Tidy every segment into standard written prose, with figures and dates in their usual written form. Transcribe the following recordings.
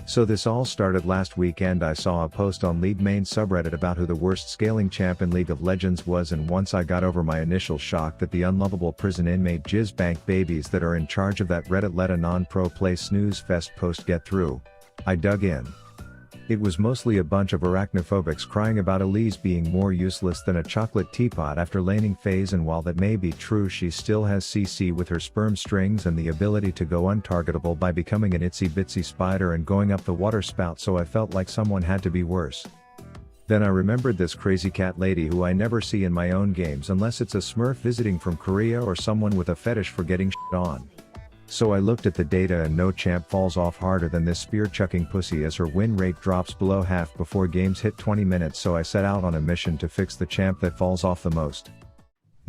So this all started last weekend. I saw a post on League main subreddit about who the worst scaling champ in League of Legends was, and once I got over my initial shock that the unlovable prison inmate jizz bank babies that are in charge of that Reddit let a non-pro play snooze fest post get through, I dug in. It was mostly a bunch of arachnophobics crying about Elise being more useless than a chocolate teapot after laning phase, and while that may be true, she still has CC with her sperm strings and the ability to go untargetable by becoming an itsy bitsy spider and going up the water spout, so I felt like someone had to be worse. Then I remembered this crazy cat lady who I never see in my own games unless it's a smurf visiting from Korea or someone with a fetish for getting shit on. So I looked at the data, and no champ falls off harder than this spear-chucking pussy as her win rate drops below half before games hit 20 minutes, so I set out on a mission to fix the champ that falls off the most.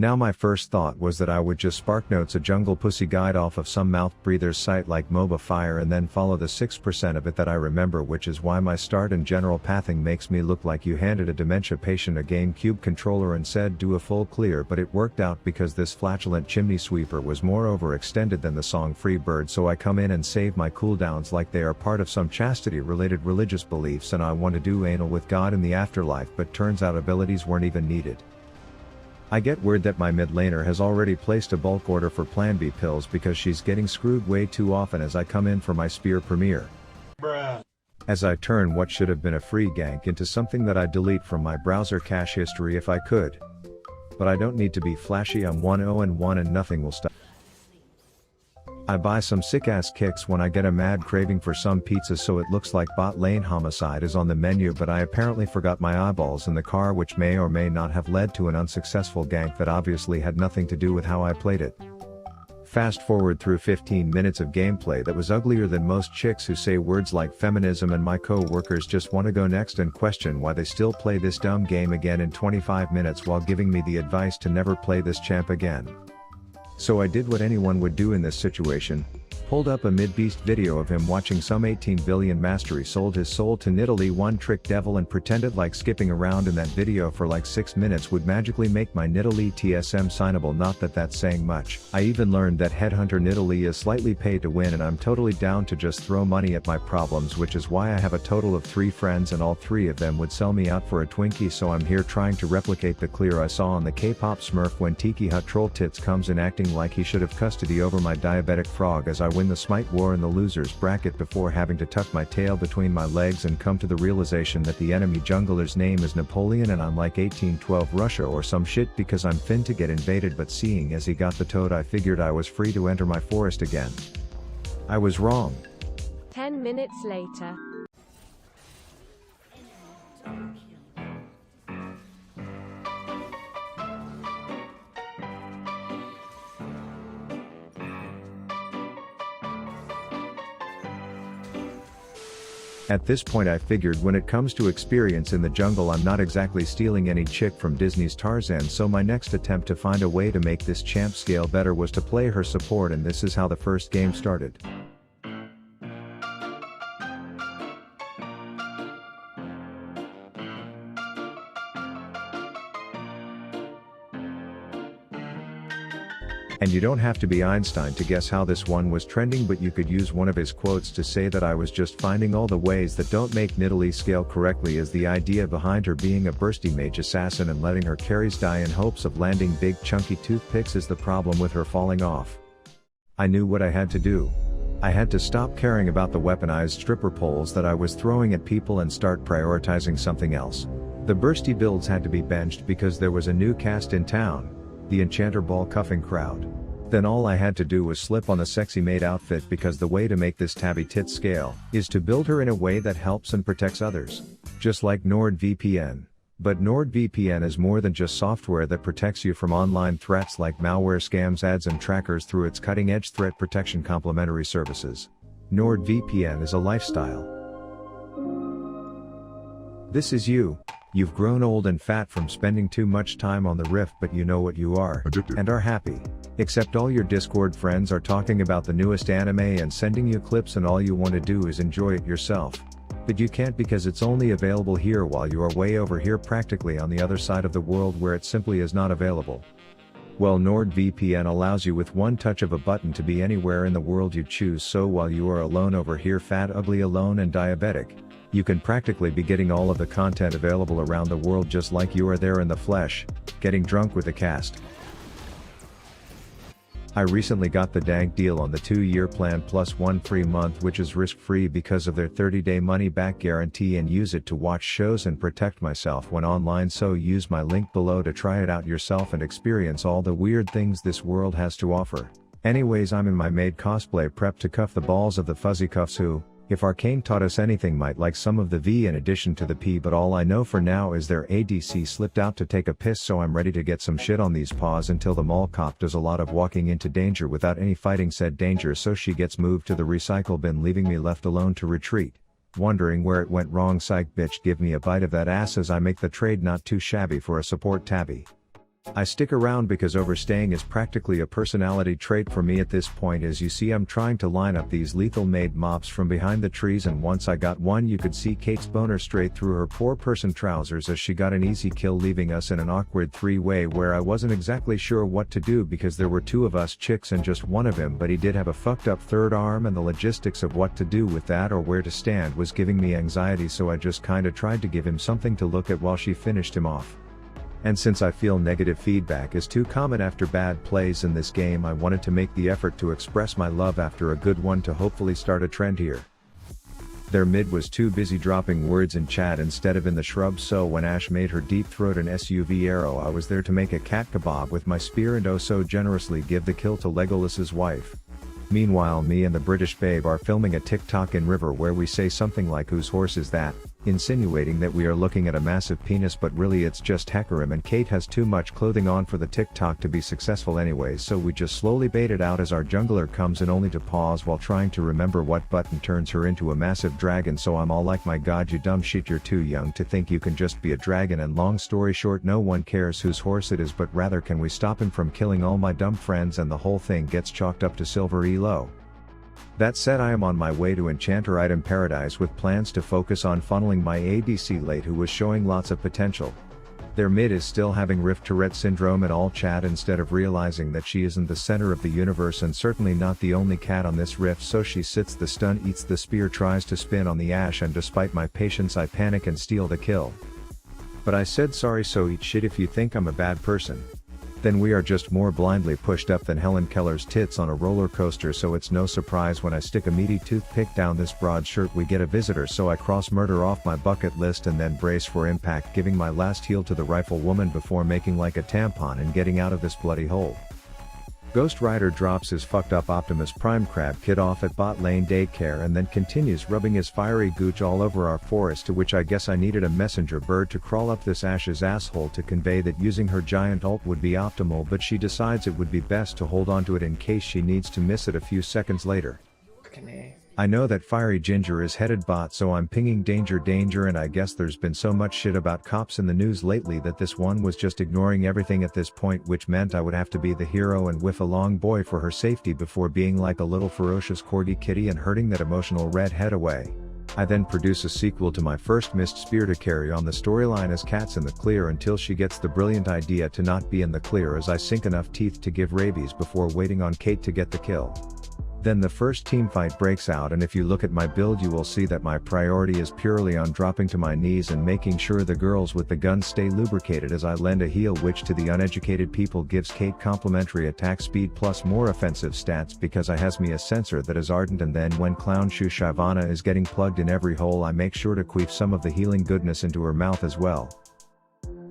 Now my first thought was that I would just sparknotes a jungle pussy guide off of some mouth breather's site like MOBA Fire and then follow the 6% of it that I remember, which is why my start and general pathing makes me look like you handed a dementia patient a GameCube controller and said do a full clear, but it worked out because this flatulent chimney sweeper was more overextended than the song Free Bird, so I come in and save my cooldowns like they are part of some chastity related religious beliefs and I want to do anal with God in the afterlife, but turns out abilities weren't even needed. I get word that my mid laner has already placed a bulk order for Plan B pills because she's getting screwed way too often as I come in for my spear premiere. Bruh. As I turn what should have been a free gank into something that I'd delete from my browser cache history if I could. But I don't need to be flashy, I'm 1-0-1 and nothing will stop. I buy some sick ass kicks when I get a mad craving for some pizza, so it looks like bot lane homicide is on the menu, but I apparently forgot my eyeballs in the car, which may or may not have led to an unsuccessful gank that obviously had nothing to do with how I played it. Fast forward through 15 minutes of gameplay that was uglier than most chicks who say words like feminism, and my co-workers just want to go next and question why they still play this dumb game again in 25 minutes while giving me the advice to never play this champ again. So I did what anyone would do in this situation, pulled up a mid-beast video of him watching some 18 billion mastery, sold his soul to Nidalee one trick devil, and pretended like skipping around in that video for like 6 minutes would magically make my Nidalee TSM signable, not that that's saying much. I even learned that headhunter Nidalee is slightly paid to win, and I'm totally down to just throw money at my problems, which is why I have a total of 3 friends and all 3 of them would sell me out for a Twinkie, so I'm here trying to replicate the clear I saw on the K-pop Smurf when Tiki Hut Troll Tits comes in acting like he should have custody over my diabetic frog as I win the Smite War in the losers bracket before having to tuck my tail between my legs and come to the realization that the enemy jungler's name is Napoleon and I'm like 1812 Russia or some shit because I'm fin to get invaded, but seeing as he got the toad I figured I was free to enter my forest again. I was wrong. 10 minutes later. At this point I figured when it comes to experience in the jungle I'm not exactly stealing any chick from Disney's Tarzan, so my next attempt to find a way to make this champ scale better was to play her support, and this is how the first game started. And you don't have to be Einstein to guess how this one was trending, but you could use one of his quotes to say that I was just finding all the ways that don't make Nidalee scale correctly, as the idea behind her being a bursty mage assassin and letting her carries die in hopes of landing big chunky toothpicks is the problem with her falling off. I knew what I had to do. I had to stop caring about the weaponized stripper poles that I was throwing at people and start prioritizing something else. The bursty builds had to be benched because there was a new cast in town, the Enchanter Ball cuffing crowd. Then all I had to do was slip on the sexy maid outfit, because the way to make this tabby tit scale is to build her in a way that helps and protects others. Just like NordVPN. But NordVPN is more than just software that protects you from online threats like malware, scams, ads and trackers through its cutting-edge threat protection complementary services. NordVPN is a lifestyle. This is you. You've grown old and fat from spending too much time on the Rift, but you know what you are. Addicted. And are happy. Except all your Discord friends are talking about the newest anime and sending you clips, and all you want to do is enjoy it yourself. But you can't because it's only available here while you are way over here, practically on the other side of the world where it simply is not available. Well, NordVPN allows you with one touch of a button to be anywhere in the world you choose, so while you are alone over here, fat, ugly, alone and diabetic, you can practically be getting all of the content available around the world just like you are there in the flesh, getting drunk with the cast. I recently got the dank deal on the 2-year plan plus 1 free month, which is risk-free because of their 30-day money-back guarantee, and use it to watch shows and protect myself when online, so use my link below to try it out yourself and experience all the weird things this world has to offer. Anyways, I'm in my maid cosplay prep to cuff the balls of the fuzzy cuffs who, if Arcane taught us anything, might like some of the V in addition to the P, but all I know for now is their ADC slipped out to take a piss, so I'm ready to get some shit on these paws until the mall cop does a lot of walking into danger without any fighting said danger, so she gets moved to the recycle bin, leaving me left alone to retreat. Wondering where it went wrong. Psych bitch, give me a bite of that ass as I make the trade not too shabby for a support tabby. I stick around because overstaying is practically a personality trait for me at this point. As you see, I'm trying to line up these lethal maid mobs from behind the trees, and once I got one, you could see Kate's boner straight through her poor person trousers as she got an easy kill, leaving us in an awkward 3-way where I wasn't exactly sure what to do because there were 2 of us chicks and just one of him, but he did have a fucked up third arm, and the logistics of what to do with that or where to stand was giving me anxiety, so I just kinda tried to give him something to look at while she finished him off. And since I feel negative feedback is too common after bad plays in this game, I wanted to make the effort to express my love after a good one to hopefully start a trend here. Their mid was too busy dropping words in chat instead of in the shrubs, so when Ashe made her deep throat an SUV arrow, I was there to make a cat kebab with my spear and oh so generously give the kill to Legolas's wife. Meanwhile, me and the British babe are filming a TikTok in River where we say something like "whose horse is that?" insinuating that we are looking at a massive penis, but really it's just Hecarim, and Kate has too much clothing on for the TikTok to be successful anyways, so we just slowly bait it out as our jungler comes in, only to pause while trying to remember what button turns her into a massive dragon. So I'm all like, my god, you dumb shit, you're too young to think you can just be a dragon, and long story short, no one cares whose horse it is, but rather can we stop him from killing all my dumb friends, and the whole thing gets chalked up to silver elo. That said, I am on my way to Enchanter Item Paradise with plans to focus on funneling my ADC late, who was showing lots of potential. Their mid is still having Rift Tourette syndrome at all chat instead of realizing that she isn't the center of the universe and certainly not the only cat on this rift, so she sits the stun, eats the spear, tries to spin on the Ashe, and despite my patience I panic and steal the kill. But I said sorry, so eat shit if you think I'm a bad person. Then we are just more blindly pushed up than Helen Keller's tits on a roller coaster, so it's no surprise when I stick a meaty toothpick down this broad shirt we get a visitor, so I cross murder off my bucket list and then brace for impact, giving my last heal to the rifle woman before making like a tampon and getting out of this bloody hole. Ghost Rider drops his fucked up Optimus Prime crab kid off at bot lane daycare and then continues rubbing his fiery gooch all over our forest, to which I guess I needed a messenger bird to crawl up this Ashe's asshole to convey that using her giant ult would be optimal, but she decides it would be best to hold onto it in case she needs to miss it a few seconds later. I know that Fiery Ginger is headed bot, so I'm pinging danger danger, and I guess there's been so much shit about cops in the news lately that this one was just ignoring everything at this point, which meant I would have to be the hero and whiff a long boy for her safety before being like a little ferocious corgi kitty and hurting that emotional redhead away. I then produce a sequel to my first missed spear to carry on the storyline as Cat's in the clear until she gets the brilliant idea to not be in the clear, as I sink enough teeth to give rabies before waiting on Kate to get the kill. Then the first teamfight breaks out, and if you look at my build you will see that my priority is purely on dropping to my knees and making sure the girls with the guns stay lubricated as I lend a heal, which to the uneducated people gives Kate complementary attack speed plus more offensive stats because I has me a sensor that is ardent, and then when Clown Shoe Shyvana is getting plugged in every hole I make sure to queef some of the healing goodness into her mouth as well.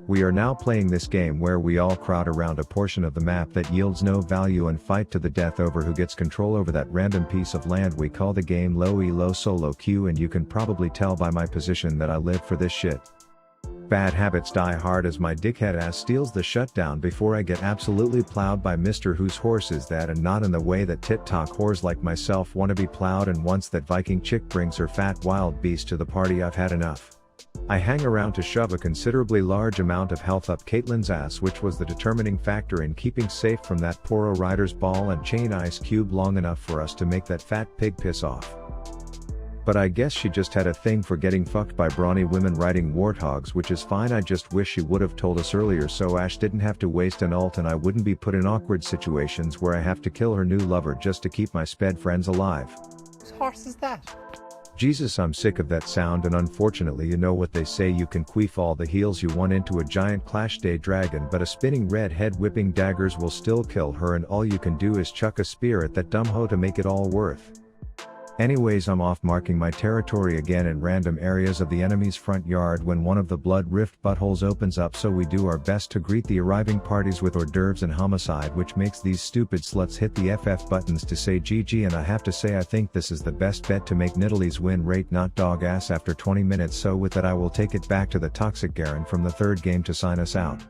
We are now playing this game where we all crowd around a portion of the map that yields no value and fight to the death over who gets control over that random piece of land we call the game low elo solo queue, and you can probably tell by my position that I live for this shit. Bad habits die hard as my dickhead ass steals the shutdown before I get absolutely plowed by Mr. Whose horse is that, and not in the way that TikTok whores like myself want to be plowed, and once that Viking chick brings her fat wild beast to the party I've had enough. I hang around to shove a considerably large amount of health up Caitlyn's ass, which was the determining factor in keeping safe from that poor Rider's ball and chain ice cube long enough for us to make that fat pig piss off. But I guess she just had a thing for getting fucked by brawny women riding warthogs, which is fine. I just wish she would have told us earlier so Ash didn't have to waste an ult and I wouldn't be put in awkward situations where I have to kill her new lover just to keep my sped friends alive. Whose horse is that? Jesus, I'm sick of that sound, and unfortunately you know what they say, you can queef all the heals you want into a giant Clash Day dragon, but a spinning red head whipping daggers will still kill her, and all you can do is chuck a spear at that dumb hoe to make it all worth. Anyways, I'm off marking my territory again in random areas of the enemy's front yard when one of the blood rift buttholes opens up, so we do our best to greet the arriving parties with hors d'oeuvres and homicide, which makes these stupid sluts hit the FF buttons to say GG, and I have to say I think this is the best bet to make Nidalee's win rate not dog ass after 20 minutes, so with that I will take it back to the toxic Garen from the third game to sign us out.